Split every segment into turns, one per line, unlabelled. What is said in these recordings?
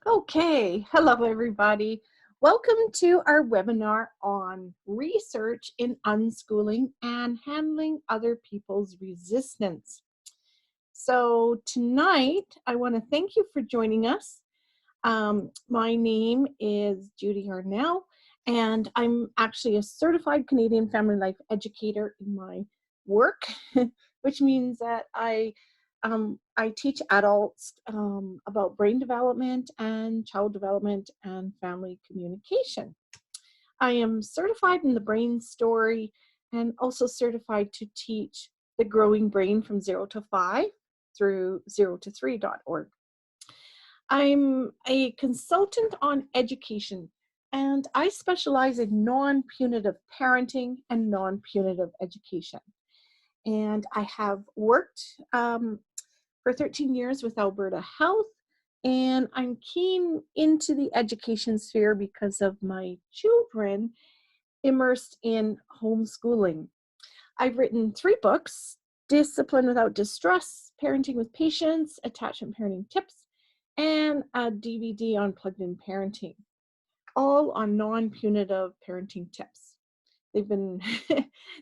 Okay, hello everybody. Welcome to our webinar on research in unschooling and handling other people's resistance. So tonight, I want to thank you for joining us. My name is Judy Arnall, and I'm actually a certified Canadian family life educator in my work, which means that I teach adults about brain development and child development and family communication. I am certified in the brain story and also certified to teach the growing brain from 0 to 5 through 0 to 3.org. I'm a consultant on education, and I specialize in non-punitive parenting and non-punitive education. And I have worked for 13 years with Alberta Health, and I'm keen into the education sphere because of my children immersed in homeschooling. I've written 3 books: Discipline Without Distress, Parenting with Patience, Attachment Parenting Tips, and a DVD on plugged-in parenting, all on non-punitive parenting tips.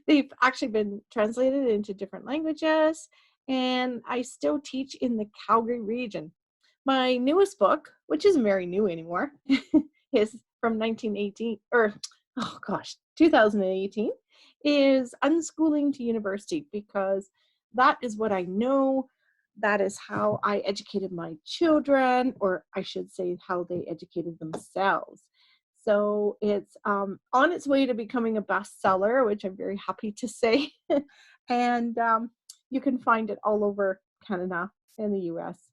They've actually been translated into different languages, and I still teach in the Calgary region. My newest book, which isn't very new anymore, is from 2018, is Unschooling to University, because that is what I know. That is how I educated my children, or I should say how they educated themselves. So it's on its way to becoming a bestseller, which I'm very happy to say. And you can find it all over Canada and the US.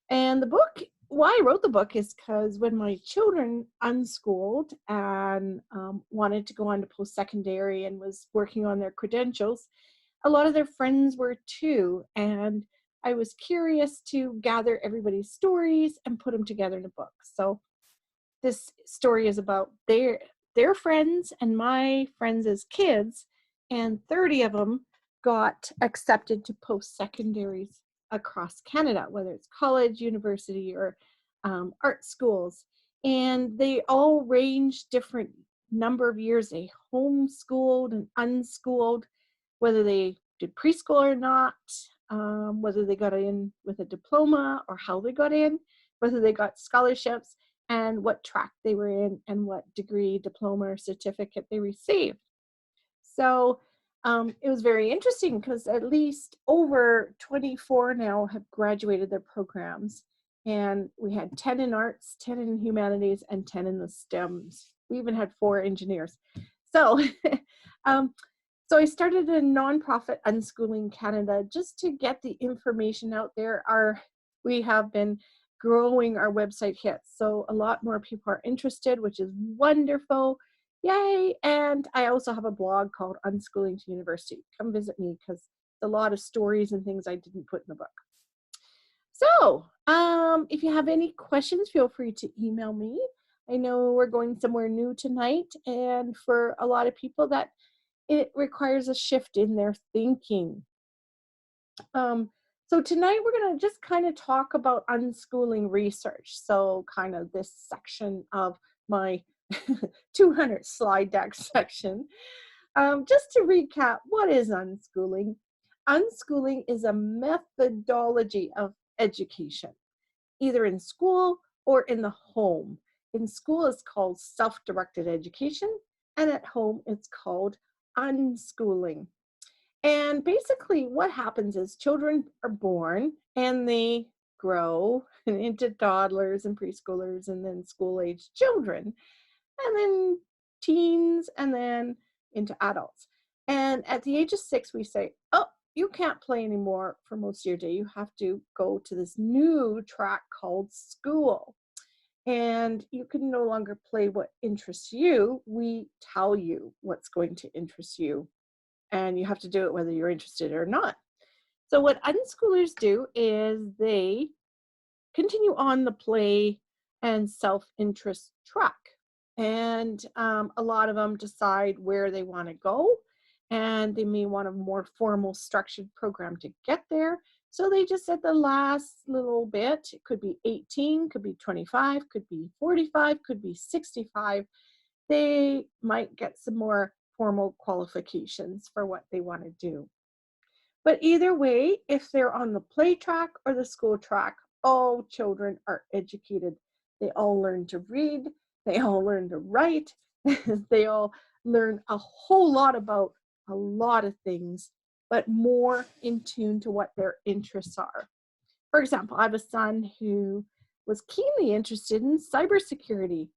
And the book, why I wrote the book is because when my children unschooled and wanted to go on to post-secondary and was working on their credentials, a lot of their friends were too. And I was curious to gather everybody's stories and put them together in a book. So this story is about their friends and my friends as kids, and 30 of them got accepted to post-secondaries across Canada, whether it's college, university, or art schools. And they all range different number of years. They homeschooled and unschooled, whether they did preschool or not, whether they got in with a diploma or how they got in, whether they got scholarships, and what track they were in, and what degree, diploma, or certificate they received. So it was very interesting because at least over 24 now have graduated their programs. And we had 10 in arts, 10 in humanities, and 10 in the STEMs. We even had 4 engineers. So, so I started a nonprofit, Unschooling Canada, just to get the information out there. We have been growing our website hits, so a lot more people are interested, which is wonderful. Yay! And I also have a blog called Unschooling to University. Come visit me because there's a lot of stories and things I didn't put in the book. So if you have any questions, feel free to email me. I know we're going somewhere new tonight, and for a lot of people that it requires a shift in their thinking. So tonight we're going to just kind of talk about unschooling research. So kind of this section of my 200 slide deck section. Just to recap, what is unschooling? Unschooling is a methodology of education, either in school or in the home. In school, it's called self-directed education, and at home, it's called unschooling. And basically what happens is children are born and they grow into toddlers and preschoolers and then school-age children, and then teens, and then into adults. And at the age of 6, we say, oh, you can't play anymore for most of your day. You have to go to this new track called school. And you can no longer play what interests you. We tell you what's going to interest you, and you have to do it whether you're interested or not. So what unschoolers do is they continue on the play and self-interest track. And a lot of them decide where they want to go, and they may want a more formal structured program to get there. So they just said the last little bit, it could be 18, could be 25, could be 45, could be 65. They might get some more formal qualifications for what they want to do. But either way, if they're on the play track or the school track, all children are educated. They all learn to read, they all learn to write, they all learn a whole lot about a lot of things, but more in tune to what their interests are. For example, I have a son who was keenly interested in cybersecurity.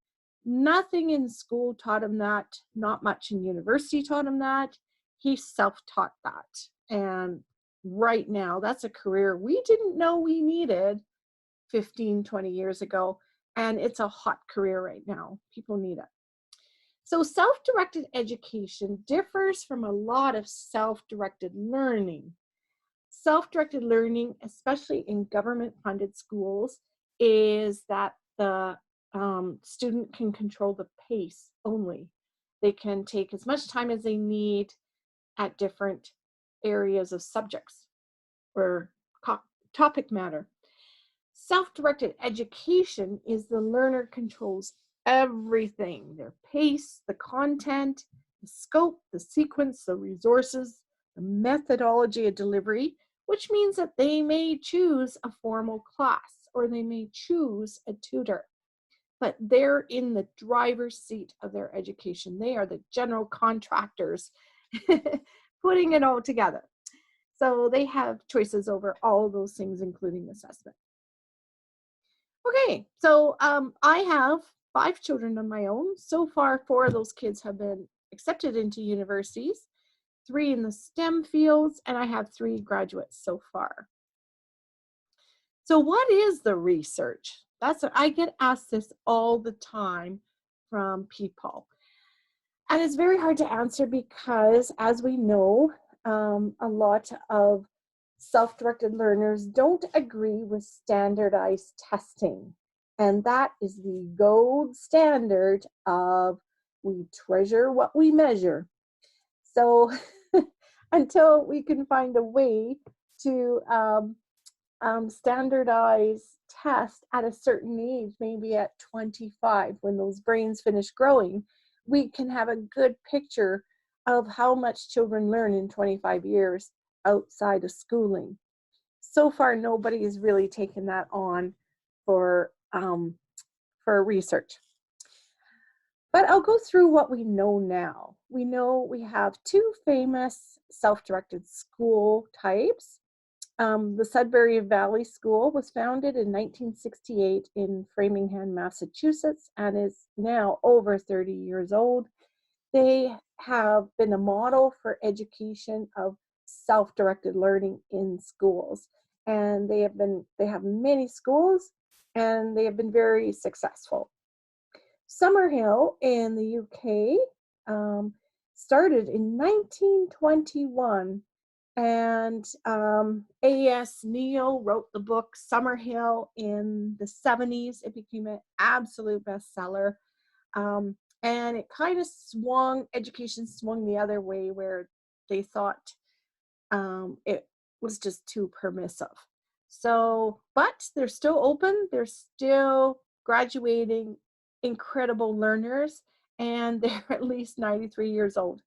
Nothing in school taught him that, not much in university taught him that. He self-taught that. And right now, that's a career we didn't know we needed 15, 20 years ago. And it's a hot career right now. People need it. So self-directed education differs from a lot of self-directed learning. Self-directed learning, especially in government-funded schools, is that the student can control the pace only. They can take as much time as they need at different areas of subjects or topic matter. Self-directed education is the learner controls everything, their pace, the content, the scope, the sequence, the resources, the methodology of delivery, which means that they may choose a formal class or they may choose a tutor, but they're in the driver's seat of their education. They are the general contractors putting it all together. So they have choices over all of those things, including assessment. Okay, so I have 5 children of my own. So far, 4 of those kids have been accepted into universities, 3 in the STEM fields, and I have 3 graduates so far. So what is the research? I get asked this all the time from people. And it's very hard to answer because, as we know, a lot of self-directed learners don't agree with standardized testing. And that is the gold standard of we treasure what we measure. So until we can find a way to standardize test at a certain age, maybe at 25, when those brains finish growing, we can have a good picture of how much children learn in 25 years outside of schooling. So far, nobody has really taken that on for research. But I'll go through what we know now. We know we have 2 famous self-directed school types. The Sudbury Valley School was founded in 1968 in Framingham, Massachusetts, and is now over 30 years old. They have been a model for education of self-directed learning in schools, and they have many schools, and they have been very successful. Summerhill in the UK started in 1921. And A.S. Neal wrote the book Summerhill in the 70s. It became an absolute bestseller. And it kind of education swung the other way, where they thought it was just too permissive. So, but they're still open. They're still graduating incredible learners, and they're at least 93 years old.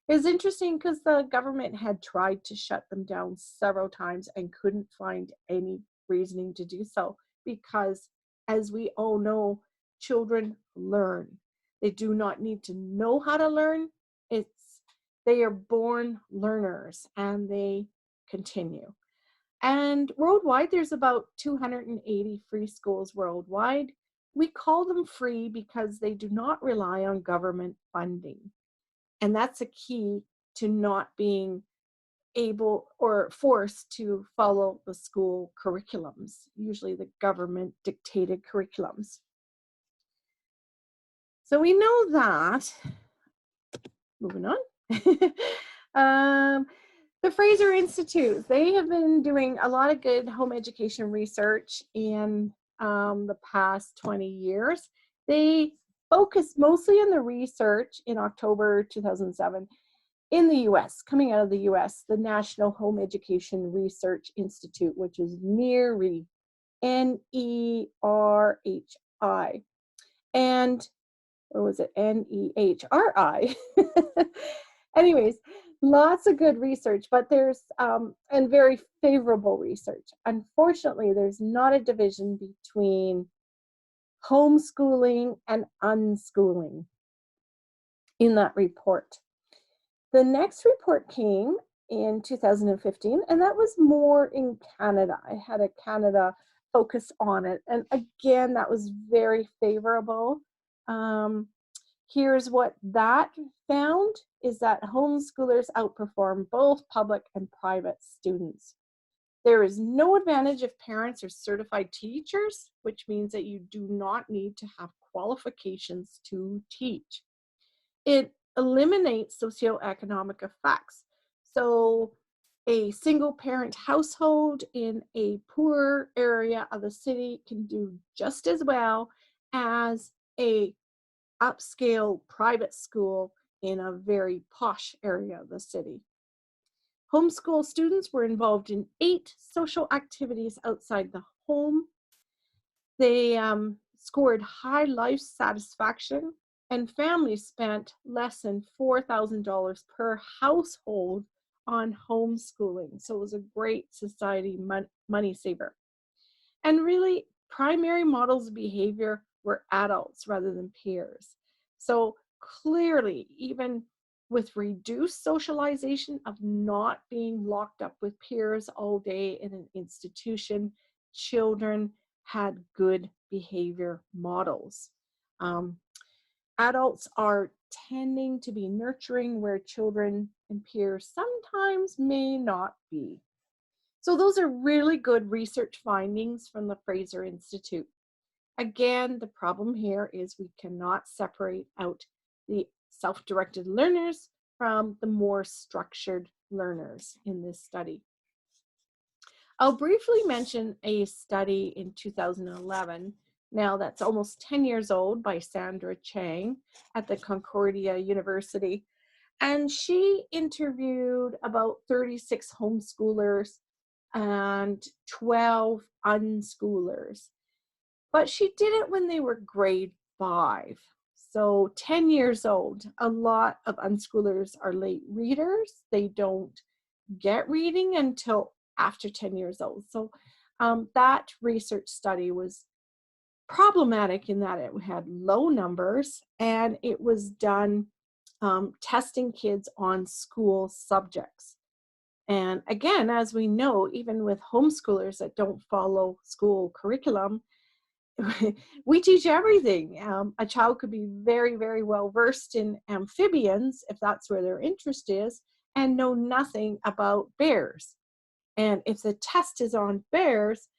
It's interesting because the government had tried to shut them down several times and couldn't find any reasoning to do so, because, as we all know, children learn. They do not need to know how to learn. They are born learners, and they continue. And worldwide, there's about 280 free schools worldwide. We call them free because they do not rely on government funding. And that's a key to not being able or forced to follow the school curriculums, usually the government dictated curriculums. So we know that. Moving on. The Fraser Institute, they have been doing a lot of good home education research in the past 20 years. They focused mostly on the research in October 2007 in the US, coming out of the US, the National Home Education Research Institute, which is NERI, NERHI. And, or was it NEHRI? Anyways, lots of good research, but there's, and very favorable research. Unfortunately, there's not a division between homeschooling and unschooling in that report. The next report came in 2015, and that was more in Canada. I had a Canada focus on it, and again, that was very favorable. Here's what that found, is that homeschoolers outperform both public and private students. There is no advantage if parents are certified teachers, which means that you do not need to have qualifications to teach. It eliminates socioeconomic effects. So a single parent household in a poor area of the city can do just as well as a upscale private school in a very posh area of the city. Homeschool students were involved in 8 social activities outside the home. They scored high life satisfaction, and families spent less than $4,000 per household on homeschooling. So it was a great society money saver. And really, primary models of behavior were adults rather than peers. So clearly, even with reduced socialization of not being locked up with peers all day in an institution, children had good behavior models. Adults are tending to be nurturing where children and peers sometimes may not be. So those are really good research findings from the Fraser Institute. Again, the problem here is we cannot separate out the self-directed learners from the more structured learners in this study. I'll briefly mention a study in 2011. Now that's almost 10 years old, by Sandra Chang at the Concordia University. And she interviewed about 36 homeschoolers and 12 unschoolers. But she did it when they were grade 5. So 10 years old. A lot of unschoolers are late readers. They don't get reading until after 10 years old. So that research study was problematic in that it had low numbers, and it was done testing kids on school subjects. And again, as we know, even with homeschoolers that don't follow school curriculum, we teach everything. A child could be very, very well versed in amphibians, if that's where their interest is, and know nothing about bears. And if the test is on bears,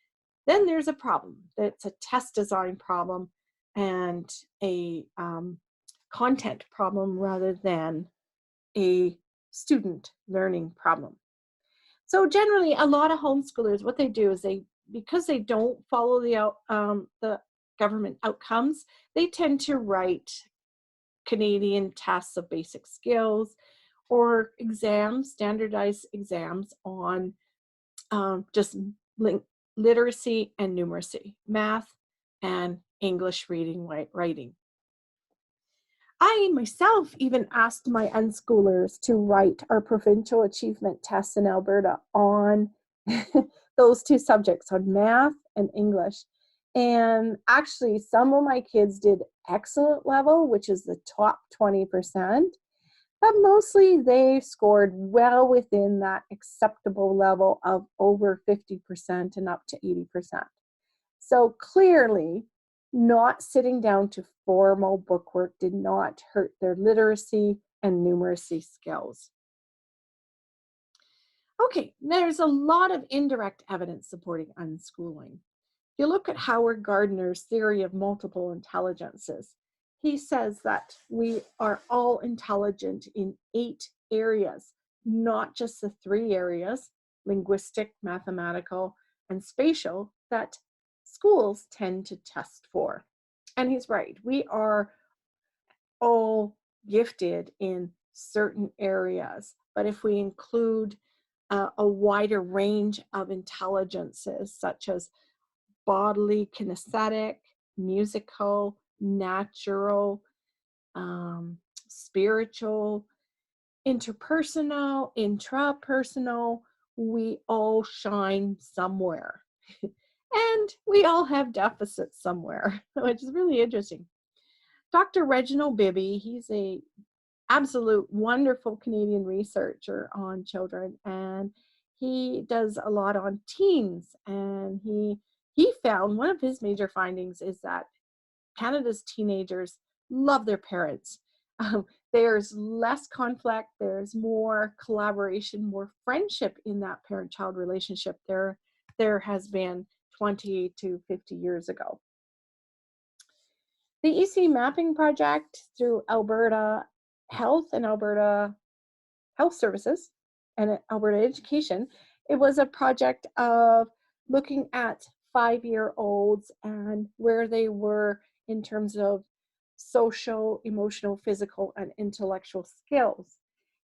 then there's a problem. It's a test design problem and a content problem rather than a student learning problem. So generally, a lot of homeschoolers, what they do is because they don't follow the government outcomes, they tend to write Canadian tests of basic skills or exams, standardized exams on just literacy and numeracy, math and English reading, writing. I myself even asked my unschoolers to write our provincial achievement tests in Alberta on those 2 subjects, on math and English. And actually, some of my kids did excellent level, which is the top 20%, but mostly they scored well within that acceptable level of over 50% and up to 80%. So clearly, not sitting down to formal bookwork did not hurt their literacy and numeracy skills. Okay, there's a lot of indirect evidence supporting unschooling. If you look at Howard Gardner's theory of multiple intelligences, he says that we are all intelligent in 8 areas, not just the 3 areas, linguistic, mathematical, and spatial, that schools tend to test for. And he's right. We are all gifted in certain areas. But if we include a wider range of intelligences, such as bodily, kinesthetic, musical, natural, spiritual, interpersonal, intrapersonal, we all shine somewhere. And we all have deficits somewhere, which is really interesting. Dr. Reginald Bibby, he's a absolute wonderful Canadian researcher on children, and he does a lot on teens, and he found one of his major findings is that Canada's teenagers love their parents. There's less conflict, there's more collaboration, more friendship in that parent-child relationship there has been 20 to 50 years ago. The EC Mapping Project through Alberta Health and Alberta Health Services and Alberta Education, it was a project of looking at 5-year-olds and where they were in terms of social, emotional, physical, and intellectual skills.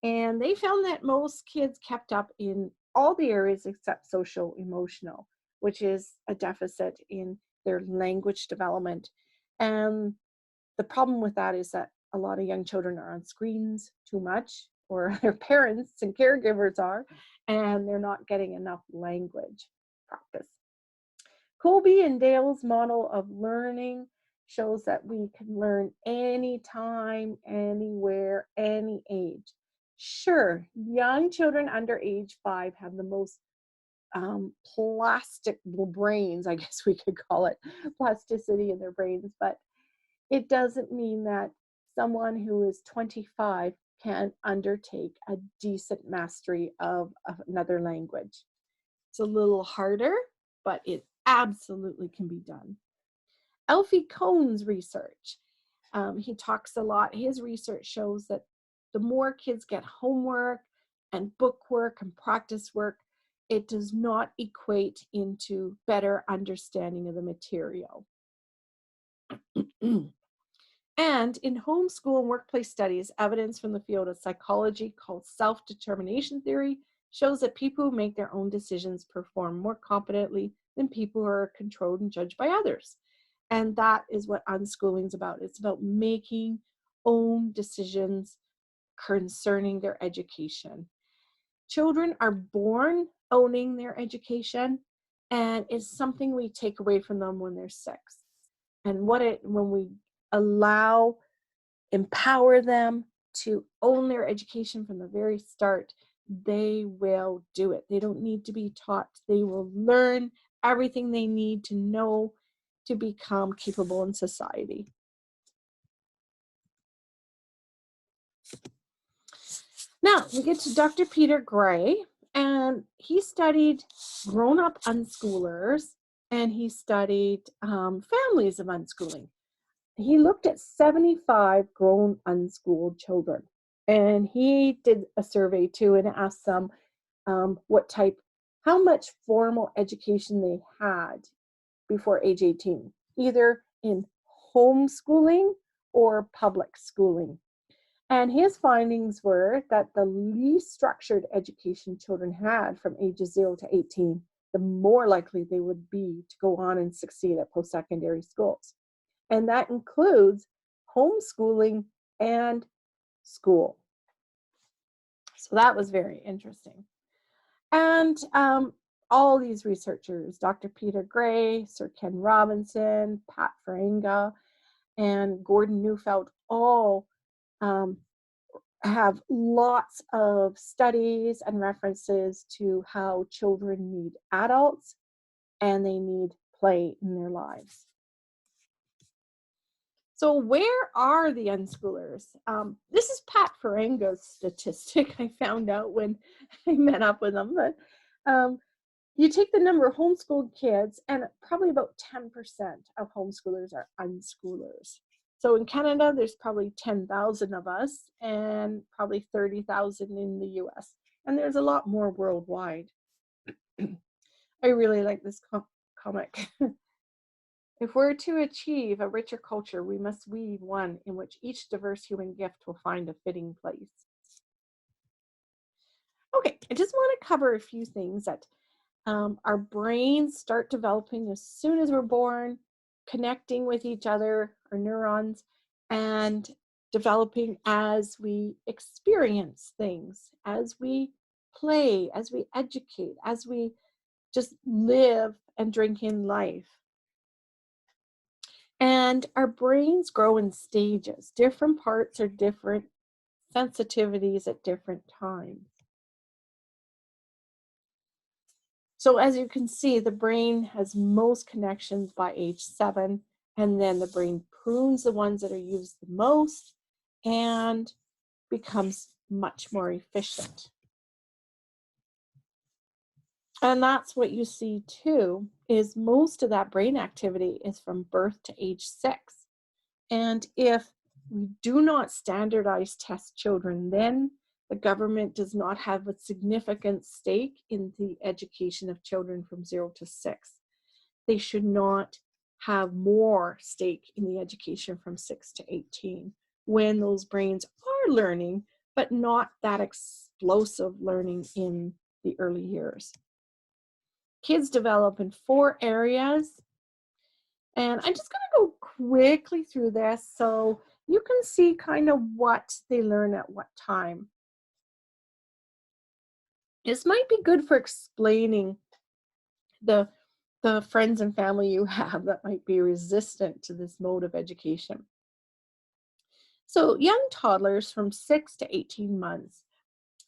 And they found that most kids kept up in all the areas except social, emotional, which is a deficit in their language development. And the problem with that is that a lot of young children are on screens too much, or their parents and caregivers are, and they're not getting enough language practice. Colby and Dale's model of learning shows that we can learn anytime, anywhere, any age. Sure, young children under age 5 have the most plastic brains, I guess we could call it, plasticity in their brains, but it doesn't mean that someone who is 25 can undertake a decent mastery of another language. It's a little harder, but it absolutely can be done. Alfie Cohn's research, he talks a lot. His research shows that the more kids get homework and book work and practice work, it does not equate into better understanding of the material. And in homeschool and workplace studies, evidence from the field of psychology called self-determination theory shows that people who make their own decisions perform more competently than people who are controlled and judged by others. And that is what unschooling is about. It's about making own decisions concerning their education. Children are born owning their education, and it's something we take away from them when they're 6. And when we empower them to own their education from the very start, they will do it. They don't need to be taught. They will learn everything they need to know to become capable in society. Now we get to Dr. Peter Gray, and he studied grown-up unschoolers, and he studied families of unschooling. He looked at 75 grown unschooled children, and he did a survey too and asked them how much formal education they had before age 18, either in homeschooling or public schooling. And his findings were that the least structured education children had from ages 0 to 18, the more likely they would be to go on and succeed at post-secondary schools. And that includes homeschooling and school. So that was very interesting. And all these researchers, Dr. Peter Gray, Sir Ken Robinson, Pat Farenga, and Gordon Neufeld, all have lots of studies and references to how children need adults and they need play in their lives. So where are the unschoolers? This is Pat Farenga's statistic I found out when I met up with him. But you take the number of homeschooled kids, and probably about 10% of homeschoolers are unschoolers. So in Canada, there's probably 10,000 of us, and probably 30,000 in the US. And there's a lot more worldwide. I really like this comic. If we're to achieve a richer culture, we must weave one in which each diverse human gift will find a fitting place. Okay, I just want to cover a few things that our brains start developing as soon as we're born, connecting with each other, our neurons, and developing as we experience things, as we play, as we educate, as we just live and drink in life. And our brains grow in stages. Different parts are different sensitivities at different times. So as you can see, the brain has most connections by age 7, and then the brain prunes the ones that are used the most and becomes much more efficient. And that's what you see too, is most of that brain activity is from birth to age 6. And if we do not standardize test children, then the government does not have a significant stake in the education of children from 0 to 6. They should not have more stake in the education from 6 to 18 when those brains are learning, but not that explosive learning in the early years. Kids develop in 4 areas. And I'm just going to go quickly through this so you can see kind of what they learn at what time. This might be good for explaining the friends and family you have that might be resistant to this mode of education. So young toddlers from 6 to 18 months,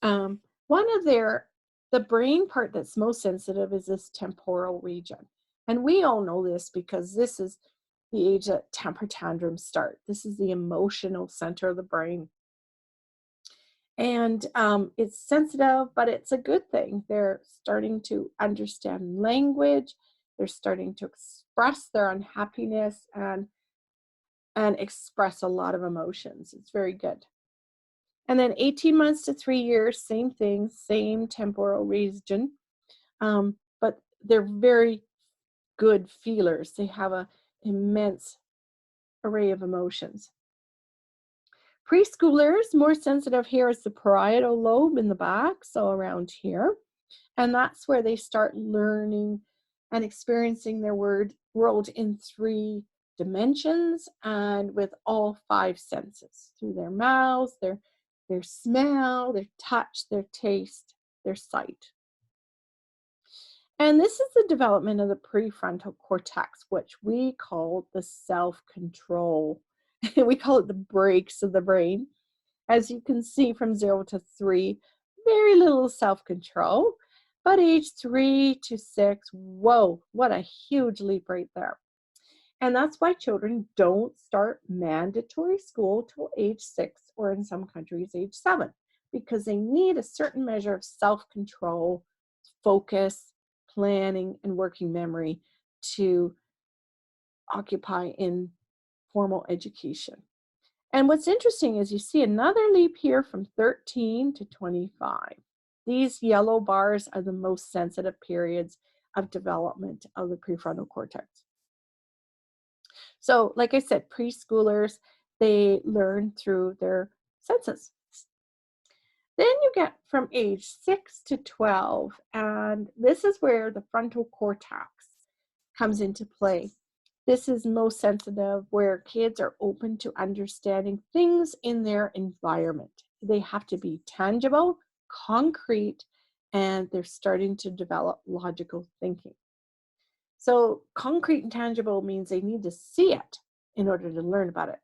the brain part that's most sensitive is this temporal region. And we all know this because this is the age that temper tantrums start. This is the emotional center of the brain. And it's sensitive, but it's a good thing. They're starting to understand language. They're starting to express their unhappiness and express a lot of emotions. It's very good. And then 18 months to 3 years, same thing, same temporal region. But they're very good feelers. They have an immense array of emotions. Preschoolers, more sensitive here is the parietal lobe in the back, so around here. And that's where they start learning and experiencing their world in 3 dimensions and with all 5 senses, through their mouths, their smell, their touch, their taste, their sight. And this is the development of the prefrontal cortex, which we call the self-control. We call it the brakes of the brain. As you can see, from 0 to 3, very little self-control. But age 3 to 6, whoa, what a huge leap right there. And that's why children don't start mandatory school till age 6, or in some countries, age 7, because they need a certain measure of self-control, focus, planning, and working memory to occupy in formal education. And what's interesting is you see another leap here from 13 to 25. These yellow bars are the most sensitive periods of development of the prefrontal cortex. So, like I said, preschoolers, they learn through their senses. Then you get from age 6 to 12, and this is where the frontal cortex comes into play. This is most sensitive, where kids are open to understanding things in their environment. They have to be tangible, concrete, and they're starting to develop logical thinking. So concrete and tangible means they need to see it in order to learn about it.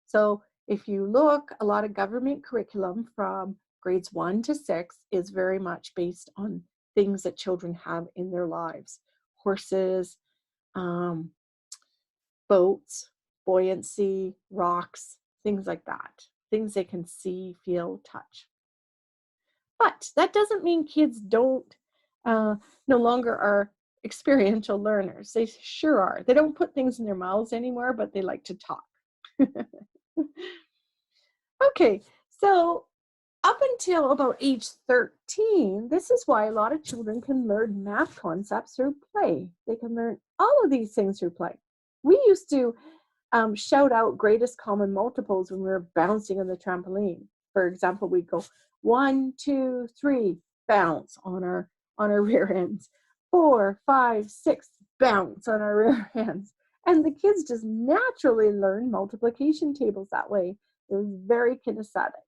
So if you look, a lot of government curriculum from grades 1 to 6 is very much based on things that children have in their lives. Horses, boats, buoyancy, rocks, things like that. Things they can see, feel, touch. But that doesn't mean kids don't no longer are experiential learners. They sure are. They don't put things in their mouths anymore, but they like to talk. Okay, so up until about age 13, this is why a lot of children can learn math concepts through play. They can learn all of these things through play. We used to shout out greatest common multiples when we were bouncing on the trampoline. For example, we'd go 1, 2, 3, bounce on our rear ends. 4, 5, 6, bounce on our rear ends. And the kids just naturally learn multiplication tables that way. They're very kinesthetic.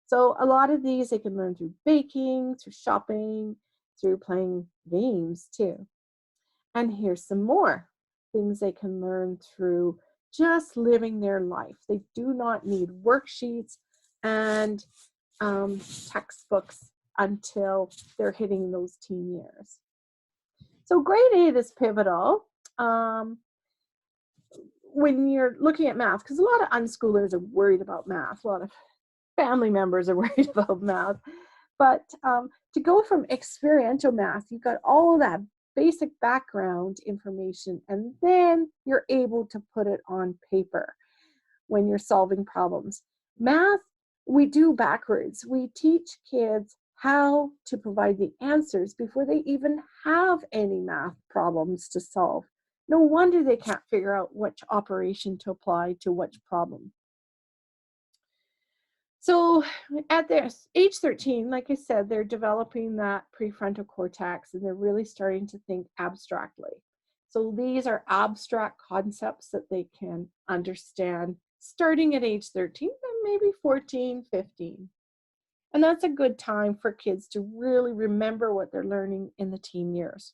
So a lot of these they can learn through baking, through shopping, through playing games too. And here's some more things they can learn through just living their life. They do not need worksheets and textbooks until they're hitting those teen years. So grade 8 is pivotal when you're looking at math, because a lot of unschoolers are worried about math. A lot of family members are worried about math. But to go from experiential math, you've got all of that basic background information, and then you're able to put it on paper when you're solving problems. Math, we do backwards. We teach kids how to provide the answers before they even have any math problems to solve. No wonder they can't figure out which operation to apply to which problem. So at their age 13, like I said, they're developing that prefrontal cortex and they're really starting to think abstractly. So these are abstract concepts that they can understand starting at age 13, but maybe 14, 15. And that's a good time for kids to really remember what they're learning in the teen years.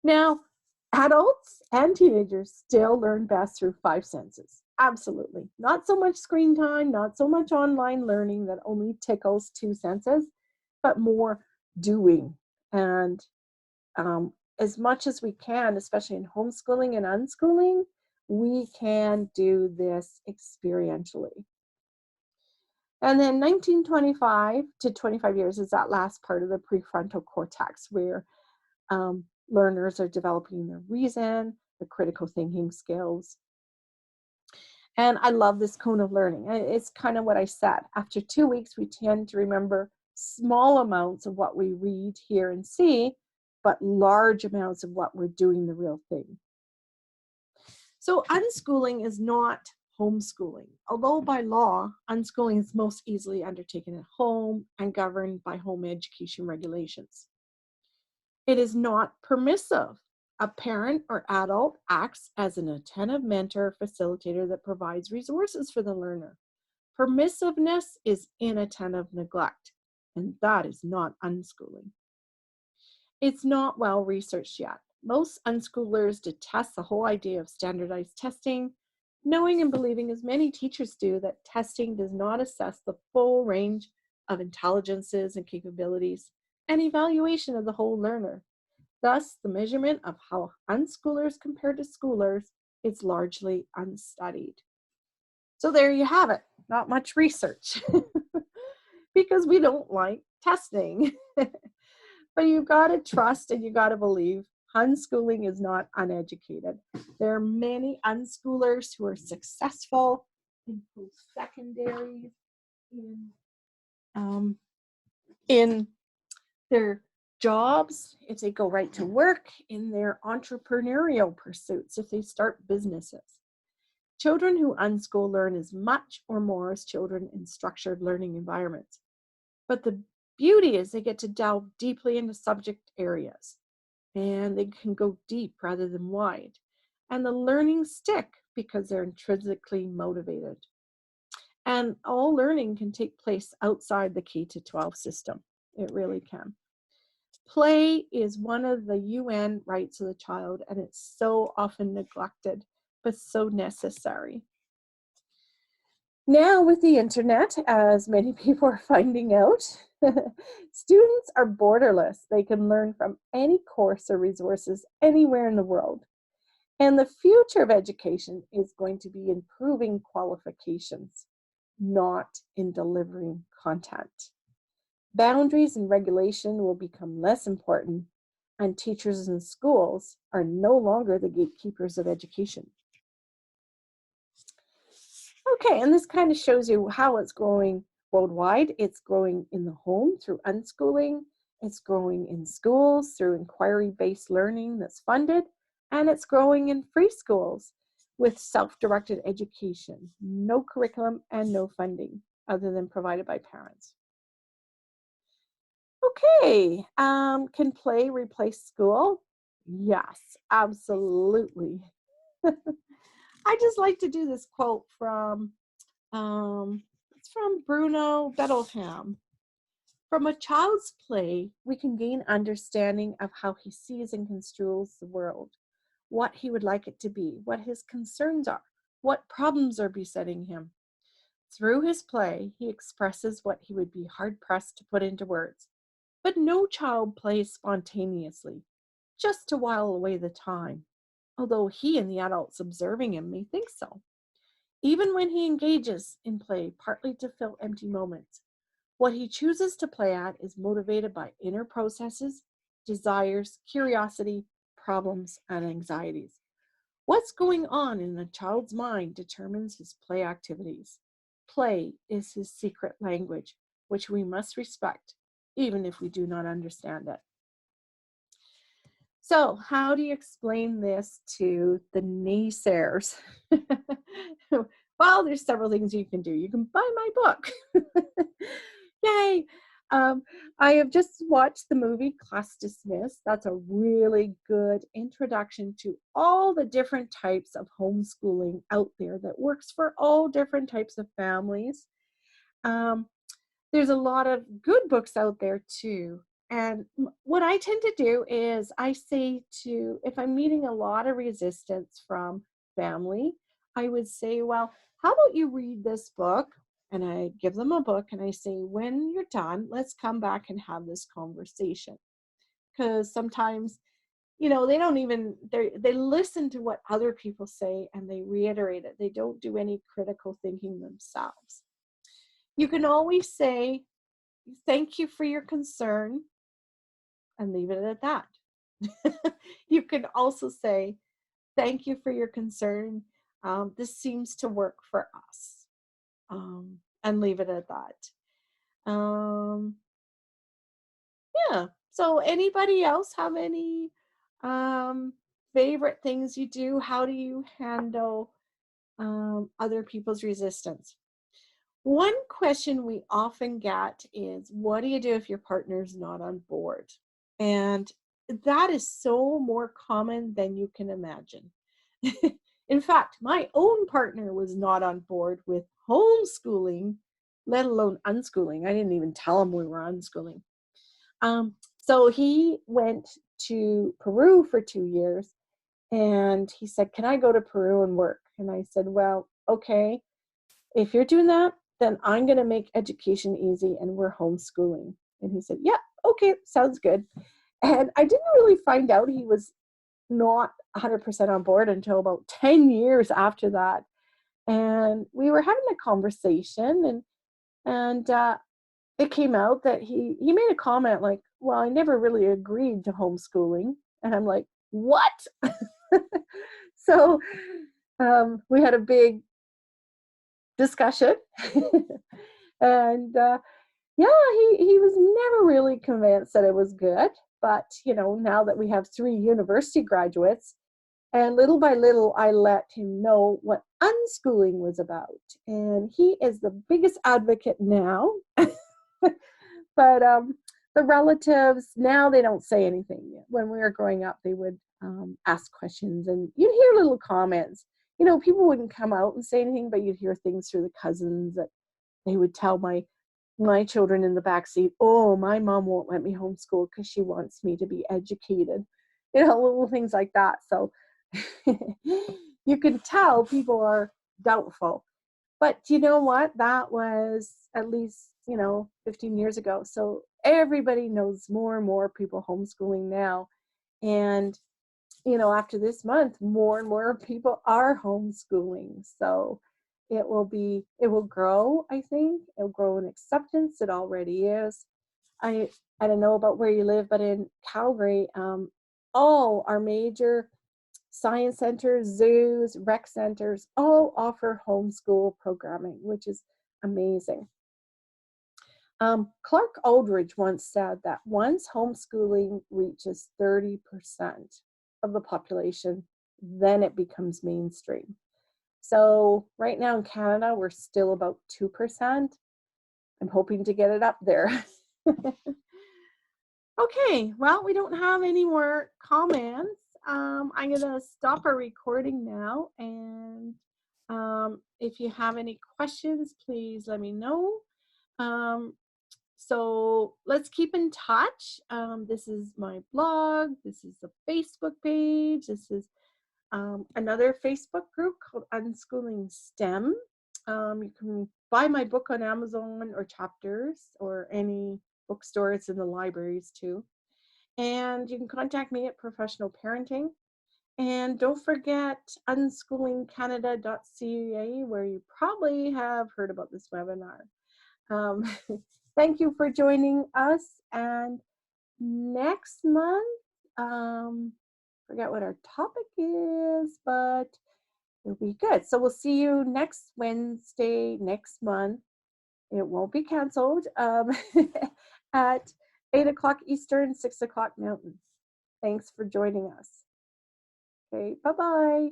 Now, adults and teenagers still learn best through 5 senses. Absolutely. Not so much screen time, not so much online learning that only tickles 2 senses, but more doing. And as much as we can, especially in homeschooling and unschooling, we can do this experientially. And then 1925 to 25 years is that last part of the prefrontal cortex where learners are developing their reason, the critical thinking skills. And I love this cone of learning. It's kind of what I said. After 2 weeks, we tend to remember small amounts of what we read, hear, and see, but large amounts of what we're doing the real thing. So unschooling is not homeschooling. Although by law, unschooling is most easily undertaken at home and governed by home education regulations. It is not permissive. A parent or adult acts as an attentive mentor or facilitator that provides resources for the learner. Permissiveness is inattentive neglect, and that is not unschooling. It's not well researched yet. Most unschoolers detest the whole idea of standardized testing, knowing and believing, as many teachers do, that testing does not assess the full range of intelligences and capabilities and evaluation of the whole learner. Thus, the measurement of how unschoolers compare to schoolers is largely unstudied. So there you have it. Not much research because we don't like testing. But you've got to trust and you've got to believe unschooling is not uneducated. There are many unschoolers who are successful in post-secondary, in their jobs, if they go right to work, in their entrepreneurial pursuits, if they start businesses. Children who unschool learn as much or more as children in structured learning environments. But the beauty is they get to delve deeply into subject areas and they can go deep rather than wide. And the learning stick because they're intrinsically motivated. And all learning can take place outside the K-12 system. It really can. Play is one of the UN rights of the child, and it's so often neglected, but so necessary. Now with the internet, as many people are finding out, students are borderless. They can learn from any course or resources anywhere in the world. And the future of education is going to be improving qualifications, not in delivering content. Boundaries and regulation will become less important, and teachers and schools are no longer the gatekeepers of education. Okay, and this kind of shows you how it's growing worldwide. It's growing in the home through unschooling. It's growing in schools through inquiry-based learning that's funded. And it's growing in free schools with self-directed education, no curriculum and no funding other than provided by parents. Okay, can play replace school? Yes, absolutely. I just like to do this quote from, it's from Bruno Bettelham. From a child's play, we can gain understanding of how he sees and construes the world, what he would like it to be, what his concerns are, what problems are besetting him. Through his play, he expresses what he would be hard-pressed to put into words. But no child plays spontaneously, just to while away the time, although he and the adults observing him may think so. Even when he engages in play partly to fill empty moments, what he chooses to play at is motivated by inner processes, desires, curiosity, problems, and anxieties. What's going on in a child's mind determines his play activities. Play is his secret language, which we must respect, even if we do not understand it. So, how do you explain this to the naysayers? Well, there's several things you can do. You can buy my book. Yay! I have just watched the movie Class Dismissed. That's a really good introduction to all the different types of homeschooling out there that works for all different types of families. There's a lot of good books out there too. And what I tend to do is I say to, if I'm meeting a lot of resistance from family, I would say, well, how about you read this book? And I give them a book and I say, when you're done, let's come back and have this conversation. Because sometimes, they don't even, they listen to what other people say and they reiterate it. They don't do any critical thinking themselves. You can always say, thank you for your concern, and leave it at that. You can also say, thank you for your concern. This seems to work for us, and leave it at that. Yeah. So anybody else have any favorite things you do? How do you handle other people's resistance? One question we often get is, what do you do if your partner's not on board? And that is so more common than you can imagine. In fact, my own partner was not on board with homeschooling, let alone unschooling. I didn't even tell him we were unschooling. So he went to Peru for 2 years and he said, can I go to Peru and work? And I said, well, okay, if you're doing that, then I'm going to make education easy and we're homeschooling. And he said, yeah, okay, sounds good. And I didn't really find out he was not 100% on board until about 10 years after that. And we were having a conversation and it came out that he made a comment like, well, I never really agreed to homeschooling. And I'm like, what? So we had a big discussion. And yeah, he was never really convinced that it was good. But, now that we have 3 university graduates, and little by little, I let him know what unschooling was about. And he is the biggest advocate now. But the relatives, now they don't say anything. When we were growing up, they would ask questions and you'd hear little comments. People wouldn't come out and say anything, but you'd hear things through the cousins that they would tell my children in the backseat, oh, my mom won't let me homeschool because she wants me to be educated. Little things like that. So you can tell people are doubtful. But you know what? That was at least, 15 years ago. So everybody knows more and more people homeschooling now. And, after this month, more and more people are homeschooling. So it will grow, I think. It'll grow in acceptance. It already is. I don't know about where you live, but in Calgary, all our major science centers, zoos, rec centers, all offer homeschool programming, which is amazing. Clark Aldridge once said that once homeschooling reaches 30% of the population, then it becomes mainstream. So right now in Canada, we're still about 2%. I'm hoping to get it up there. Okay, well, we don't have any more comments. I'm going to stop our recording now. And if you have any questions, please let me know. So let's keep in touch. This is my blog. This is the Facebook page. This is another Facebook group called Unschooling STEM. You can buy my book on Amazon or Chapters or any bookstore. It's in the libraries too. And you can contact me at Professional Parenting. And don't forget Unschoolingcanada.ca, where you probably have heard about this webinar. Thank you for joining us. And next month, forget what our topic is, but it'll be good. So we'll see you next Wednesday next month. It won't be canceled at 8 o'clock Eastern, 6 o'clock Mountain. Thanks for joining us. Okay, bye-bye.